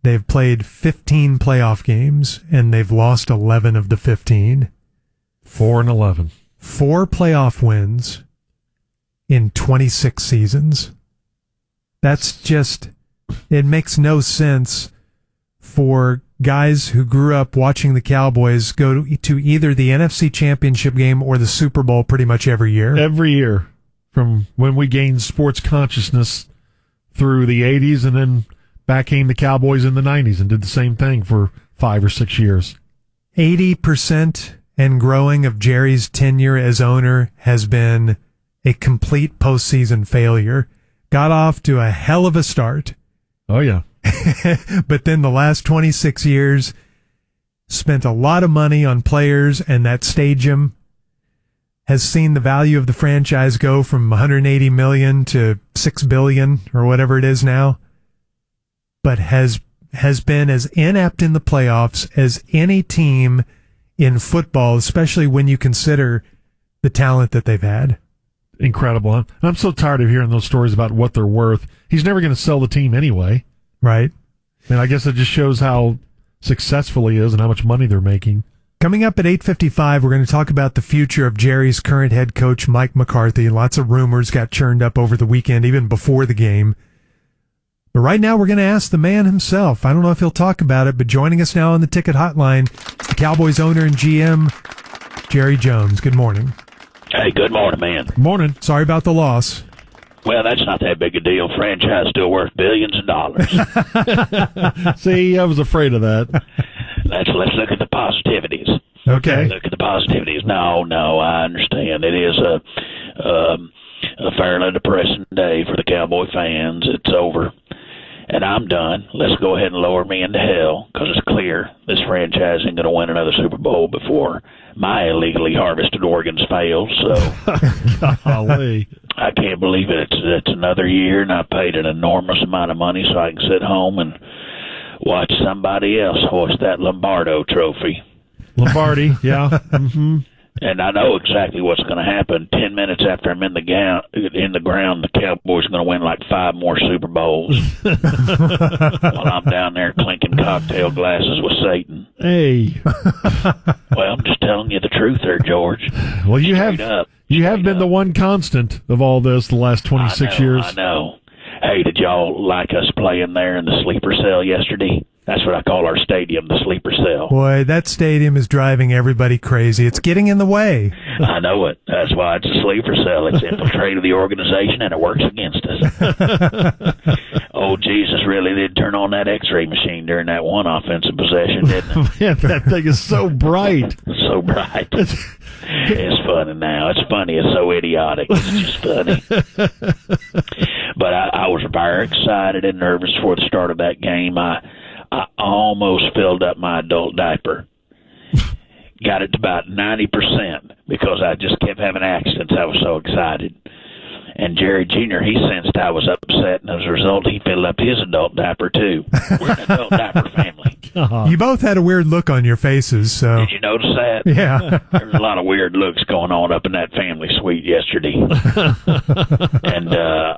They've played 15 playoff games, and they've lost 11 of the 15. 4-11. 4 playoff wins in 26 seasons. That's just, it makes no sense for guys who grew up watching the Cowboys go to either the NFC Championship game or the Super Bowl pretty much every year. Every year, from when we gained sports consciousness through the 80s, and then back came the Cowboys in the 90s and did the same thing for 5 or 6 years. 80% and growing of Jerry's tenure as owner has been a complete postseason failure. Got off to a hell of a start. Oh, yeah. But then the last 26 years, spent a lot of money on players, and that stadium has seen the value of the franchise go from $180 million to $6 billion or whatever it is now, but has been as inept in the playoffs as any team in football, especially when you consider the talent that they've had. Incredible. I'm so tired of hearing those stories about what they're worth. He's never going to sell the team anyway. Right. And I guess it just shows how successful he is and how much money they're making. Coming up at 8:55, we're going to talk about the future of Jerry's current head coach, Mike McCarthy. Lots of rumors got churned up over the weekend, even before the game. But right now, we're going to ask the man himself. I don't know if he'll talk about it, but joining us now on the ticket hotline, the Cowboys owner and GM, Jerry Jones. Good morning. Hey, good morning, man. Morning. Sorry about the loss. Well, that's not that big a deal. Franchise still worth billions of dollars. See, I was afraid of that. Let's look at the positivities. Okay. Look at the positivities. No, I understand. It is a fairly depressing day for the Cowboy fans. It's over, and I'm done. Let's go ahead and lower me into hell, because it's clear this franchise ain't going to win another Super Bowl before my illegally harvested organs fail. So Golly. I can't believe it. It's another year, and I paid an enormous amount of money so I can sit home and watch somebody else hoist that Lombardo trophy. Lombardi, yeah. Mm-hmm. And I know exactly what's going to happen. 10 minutes after I'm in the ground, the Cowboys are going to win like 5 more Super Bowls while I'm down there clinking cocktail glasses with Satan. Hey. Well, I'm just telling you the truth there, George. Well, you have been the one constant of all this the last 26 years. I know. Hey, did y'all like us playing there in the sleeper cell yesterday? That's what I call our stadium, the sleeper cell. Boy, that stadium is driving everybody crazy. It's getting in the way. I know it. That's why it's a sleeper cell. It's infiltrated the organization, and it works against us. Oh, Jesus really did turn on that X-ray machine during that one offensive possession, didn't it? Man, that thing is so bright. So bright. It's funny now. It's funny. It's so idiotic. It's just funny. But I was very excited and nervous for the start of that game. I almost filled up my adult diaper. Got it to about 90% because I just kept having accidents. I was so excited. And Jerry Jr., he sensed I was upset, and as a result, he filled up his adult diaper, too. We're an adult diaper family. You both had a weird look on your faces, so... Did you notice that? Yeah. There was a lot of weird looks going on up in that family suite yesterday. And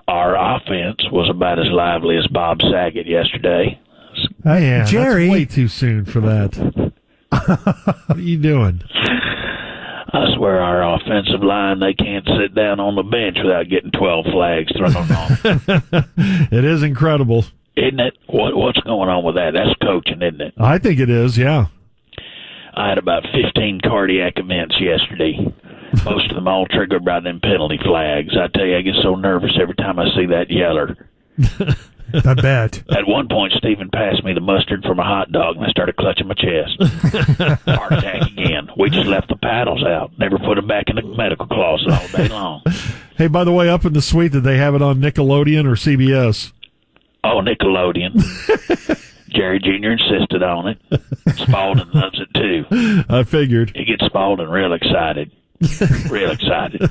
our offense was about as lively as Bob Saget yesterday. Man, Jerry, that's way too soon for that. What are you doing? I swear our offensive line, they can't sit down on the bench without getting 12 flags thrown on them. It is incredible. Isn't it? What's going on with that? That's coaching, isn't it? I think it is, yeah. I had about 15 cardiac events yesterday. Most of them all triggered by them penalty flags. I tell you, I get so nervous every time I see that yeller. I bet. At one point, Stephen passed me the mustard from a hot dog, and I started clutching my chest. Heart attack again. We just left the paddles out. Never put them back in the medical closet all day long. Hey, by the way, up in the suite, did they have it on Nickelodeon or CBS? Oh, Nickelodeon. Jerry Jr. insisted on it. Spalding loves it, too. I figured. He gets Spalding real excited. Real excited.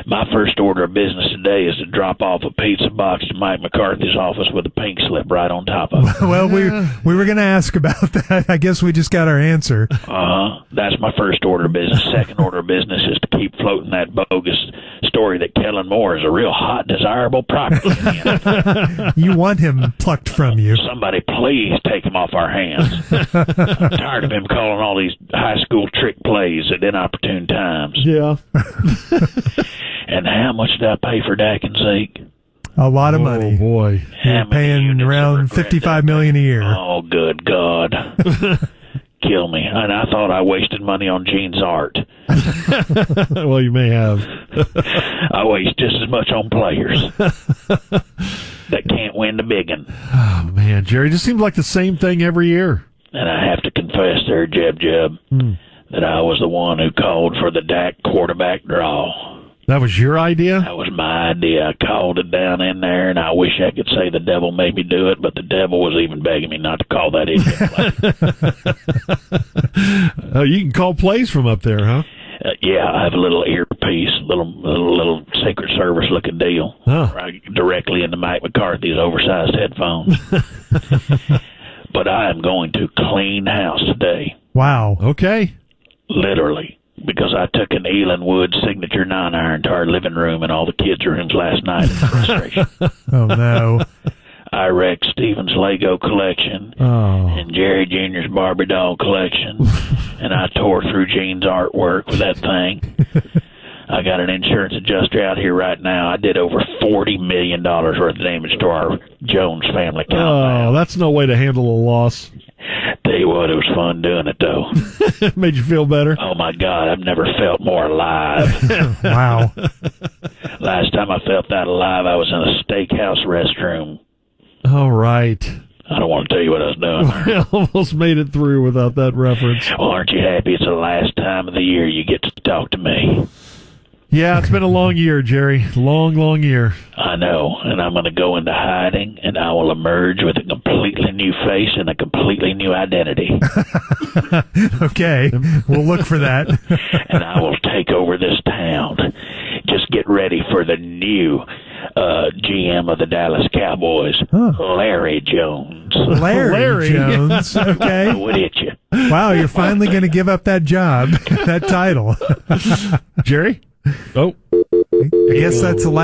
My first order of business today is to drop off a pizza box to Mike McCarthy's office with a pink slip right on top of it. Well, we were going to ask about that. I guess we just got our answer. That's my first order of business. Second order of business is to keep floating that bogus story that Kellen Moore is a real hot, desirable property. You want him plucked from you. Somebody please take him off our hands. I'm tired of him calling all these high school trick plays at inopportune times. Yeah. And how much did I pay for Dak and Zeke? A lot of money. Oh, boy. How You're many paying units of around regret $55 that million a day? year. Oh, good God. Kill me. And I thought I wasted money on Gene's art. Well, you may have. I waste just as much on players that can't win the big one. Oh, man, Jerry, just seems like the same thing every year. And I have to confess there, Jeb, that I was the one who called for the Dak quarterback draw. That was your idea? That was my idea. I called it down in there, and I wish I could say the devil made me do it, but the devil was even begging me not to call that idiot. Oh, you can call plays from up there, huh? Yeah, I have a little earpiece, little Secret Service looking deal, right directly into Mike McCarthy's oversized headphones. But I am going to clean house today. Wow. Okay. Literally. Because I took an Elin Wood signature 9-iron to our living room and all the kids' rooms last night in frustration. Oh, no. I wrecked Steven's Lego collection and Jerry Jr.'s Barbie doll collection, and I tore through Gene's artwork with that thing. I got an insurance adjuster out here right now. I did over $40 million worth of damage to our Jones family compound. Oh, that's no way to handle a loss. Tell you what, it was fun doing it, though. Made you feel better? Oh, my God, I've never felt more alive. Wow. Last time I felt that alive, I was in a steakhouse restroom. All right. I don't want to tell you what I was doing there. I almost made it through without that reference. Well, aren't you happy it's the last time of the year you get to talk to me? Yeah, it's been a long year, Jerry. Long, long year. I know, and I'm going to go into hiding, and I will emerge with a completely new face and a completely new identity. Okay. We'll look for that. And I will take over this town. Just get ready for the new GM of the Dallas Cowboys, Larry Jones. Larry Jones. Okay. I would hit you. Wow, you're finally going to give up that job, that title. Jerry? Oh. I guess that's the